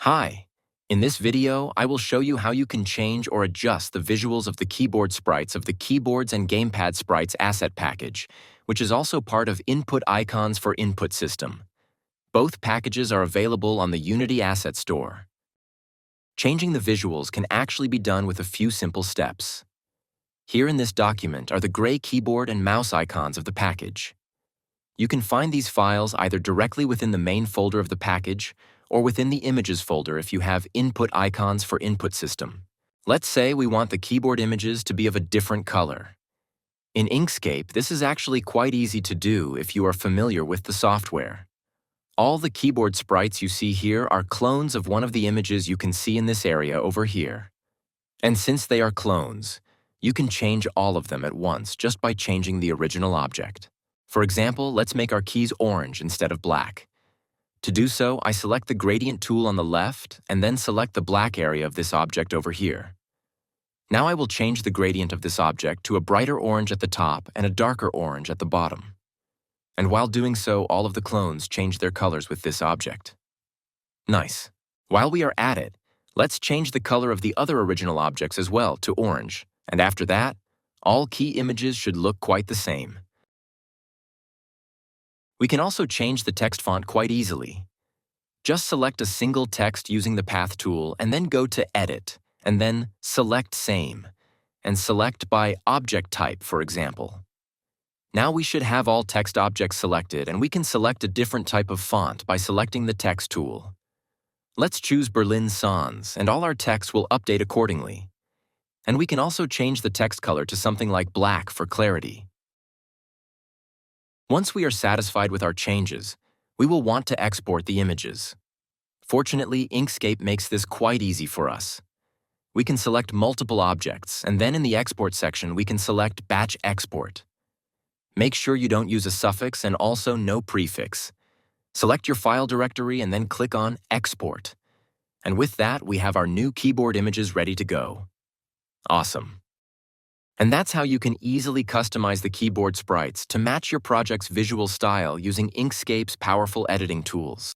Hi! In this video, I will show you how you can change or adjust the visuals of the keyboard sprites of the Keyboards and Gamepad Sprites asset package, which is also part of Input Icons for Input System. Both packages are available on the Unity Asset Store. Changing the visuals can actually be done with a few simple steps. Here in this document are the gray keyboard and mouse icons of the package. You can find these files either directly within the main folder of the package or within the Images folder if you have Input Icons for Input System. Let's say we want the keyboard images to be of a different color. In Inkscape, this is actually quite easy to do if you are familiar with the software. All the keyboard sprites you see here are clones of one of the images you can see in this area over here. And since they are clones, you can change all of them at once just by changing the original object. For example, let's make our keys orange instead of black. To do so, I select the gradient tool on the left and then select the black area of this object over here. Now I will change the gradient of this object to a brighter orange at the top and a darker orange at the bottom. And while doing so, all of the clones change their colors with this object. Nice. While we are at it, let's change the color of the other original objects as well to orange, and after that, all key images should look quite the same. We can also change the text font quite easily. Just select a single text using the Path tool and then go to Edit, and then Select Same, and select by Object Type, for example. Now we should have all text objects selected, and we can select a different type of font by selecting the Text tool. Let's choose Berlin Sans, and all our text will update accordingly. And we can also change the text color to something like black for clarity. Once we are satisfied with our changes, we will want to export the images. Fortunately, Inkscape makes this quite easy for us. We can select multiple objects, and then in the Export section, we can select Batch Export. Make sure you don't use a suffix and also no prefix. Select your file directory and then click on Export. And with that, we have our new keyboard images ready to go. Awesome. And that's how you can easily customize the keyboard sprites to match your project's visual style using Inkscape's powerful editing tools.